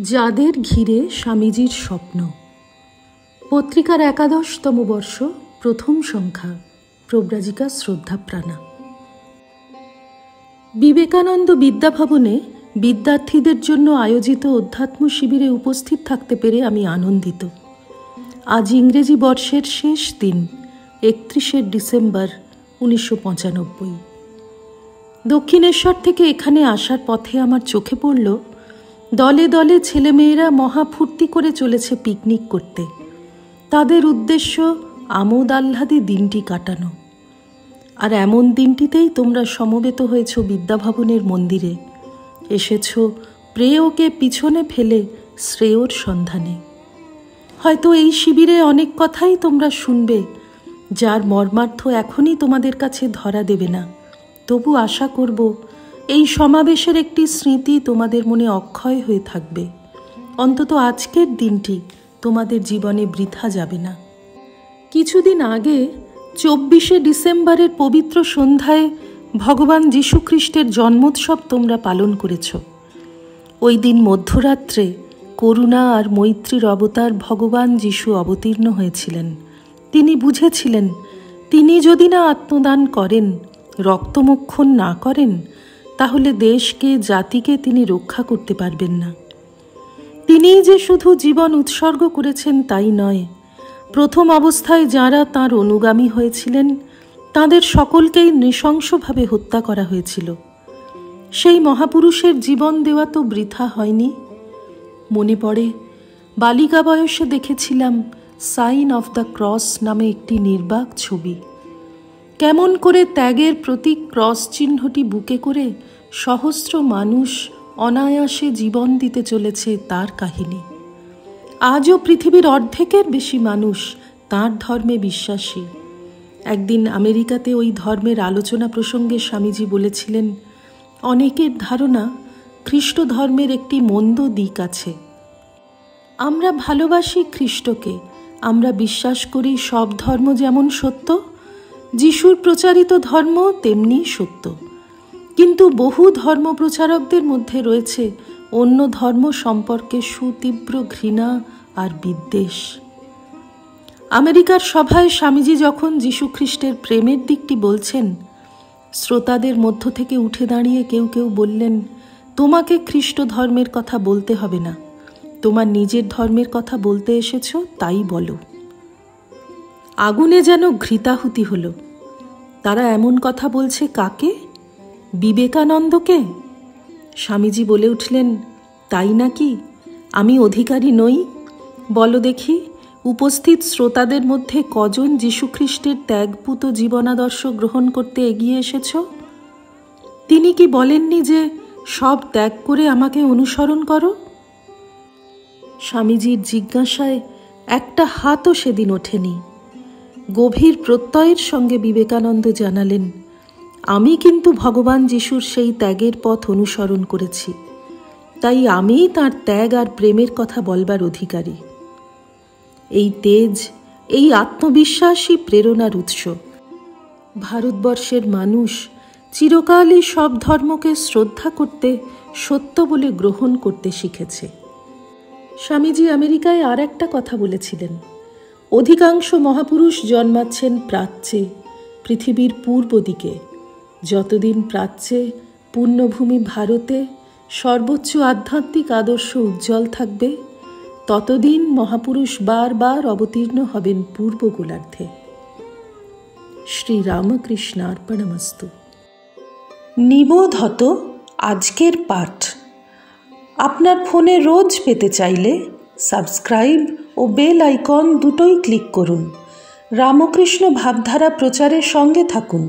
যাদের ঘিরে স্বামীজির স্বপ্ন। পত্রিকার ১১তম বর্ষ, প্রথম সংখ্যা, প্রব্রাজিকা শ্রদ্ধাপ্রাণা। বিবেকানন্দ বিদ্যাভবনে বিদ্যার্থীদের জন্য আয়োজিত অধ্যাত্ম শিবিরে উপস্থিত থাকতে পেরে আমি আনন্দিত। আজ ইংরেজি বর্ষের শেষ দিন, ৩১শে ডিসেম্বর ১৯৯৫। দক্ষিণেশ্বর থেকে এখানে আসার পথে আমার চোখে পড়ল দলে দলে ছেলেমেয়েরা মহা ফুর্তি করে চলেছে পিকনিক করতে। তাদের উদ্দেশ্য আমোদ আহ্লাদে দিনটি কাটানো। আর এমন দিনটিতেই তোমরা সমবেত হয়েছ বিদ্যাভবনের মন্দিরে, এসেছ প্রেয়কে পিছনে ফেলে শ্রেয়র সন্ধানে। হয়তো এই শিবিরে অনেক কথাই তোমরা শুনবে, যার মর্মার্থ এখনই তোমাদের কাছে ধরা দেবে না। তবু আশা করব এই সমাবেশের একটি স্মৃতি তোমাদের মনে অক্ষয় হয়ে থাকবে। অন্তত আজকের দিনটি তোমাদের জীবনে বৃথা যাবে না। কিছুদিন আগে ২৪শে ডিসেম্বরের পবিত্র সন্ধ্যায় ভগবান যীশুখ্রিস্টের জন্মোৎসব তোমরা পালন করেছ। ওই দিন মধ্যরাত্রে করুণা আর মৈত্রীর অবতার ভগবান যীশু অবতীর্ণ হয়েছিলেন। তিনি বুঝেছিলেন, তিনি যদি না আত্মদান করেন, রক্তমোক্ষণ না করেন, তাহলে দেশকে, জাতিকে তিনি রক্ষা করতে পারবেন না। তিনিই যে শুধু জীবন উৎসর্গ করেছেন তাই নয়, প্রথম অবস্থায় যাঁরা তাঁর অনুগামী হয়েছিলেন তাঁদের সকলকেই নৃশংসভাবে হত্যা করা হয়েছিল। সেই মহাপুরুষের জীবন দেওয়া তো বৃথা হয়নি। মনে পড়ে, বালিকা বয়সে দেখেছিলাম সাইন অফ দ্য ক্রস নামে একটি নির্বাক ছবি। কেমন করে ত্যাগের প্রতীক ক্রস চিহ্নটি বুকে করে সহস্র মানুষ অনায়াসে জীবন দিতে চলেছে তার কাহিনী। আজও পৃথিবীর অর্ধেকের বেশি মানুষ তাঁর ধর্মে বিশ্বাসী। একদিন আমেরিকাতে ওই ধর্মের আলোচনা প্রসঙ্গে স্বামীজি বলেছিলেন, অনেকের ধারণা খ্রিস্ট ধর্মের একটি মন্দ দিক আছে। আমরা ভালোবাসি খ্রিস্টকে, আমরা বিশ্বাস করি সব ধর্ম যেমন সত্য, যিশুর প্রচারিত ধর্ম তেমনি সত্য। কিন্তু বহু ধর্ম প্রচারকদের মধ্যে রয়েছে অন্য ধর্ম সম্পর্কে সুতীব্র ঘৃণা আর বিদ্বেষ। আমেরিকার সভায় স্বামীজি যখন যীশুখ্রিস্টের প্রেমের দিকটি বলছেন, শ্রোতাদের মধ্য থেকে উঠে দাঁড়িয়ে কেউ কেউ বললেন, তোমাকে খ্রিস্ট ধর্মের কথা বলতে হবে না, তোমার নিজের ধর্মের কথা বলতে এসেছ, তাই বলো। আগুনে যেন ঘৃতাহুতি হলো। তারা এমন কথা বলছে কাকে? বিবেকানন্দকে? স্বামীজি বলে উঠলেন, তাই নাকি? আমি অধিকারী নই? বলো দেখি, উপস্থিত শ্রোতাদের মধ্যে কজন যীশুখ্রিস্টের ত্যাগপূত জীবনাদর্শ গ্রহণ করতে এগিয়ে এসেছ? তিনি কি বলেননি যে সব ত্যাগ করে আমাকে অনুসরণ করো? স্বামীজির জিজ্ঞাসায় একটা হাতও সেদিন ওঠেনি। গভীর প্রত্যয়ের সঙ্গে বিবেকানন্দ জানালেন, আমি কিন্তু ভগবান যিশুর সেই ত্যাগের পথ অনুসরণ করেছি, তাই আমিই তাঁর ত্যাগ আর প্রেমের কথা বলবার অধিকারী। এই তেজ, এই আত্মবিশ্বাসই প্রেরণার উৎস। ভারতবর্ষের মানুষ চিরকালই সব ধর্মকে শ্রদ্ধা করতে, সত্য বলে গ্রহণ করতে শিখেছে। স্বামীজি আমেরিকায় আর একটা কথা বলেছিলেন, অধিকাংশ মহাপুরুষ জন্মাচ্ছেন প্রাচ্যে, পৃথিবীর পূর্ব দিকে। যতদিন প্রাচ্যে, পুণ্যভূমি ভারতে সর্বোচ্চ আধ্যাত্মিক আদর্শ উজ্জ্বল থাকবে, ততদিন মহাপুরুষ বারবার অবতীর্ণ হবেন পূর্ব গোলার্ধে। শ্রীরামকৃষ্ণার্পণমস্তু। নিবোধত আজকের পাঠ আপনার ফোনে রোজ পেতে চাইলে সাবস্ক্রাইব ও বেল আইকন দুটোই ক্লিক করুন। রামকৃষ্ণ ভাবধারা প্রচারের সঙ্গে থাকুন।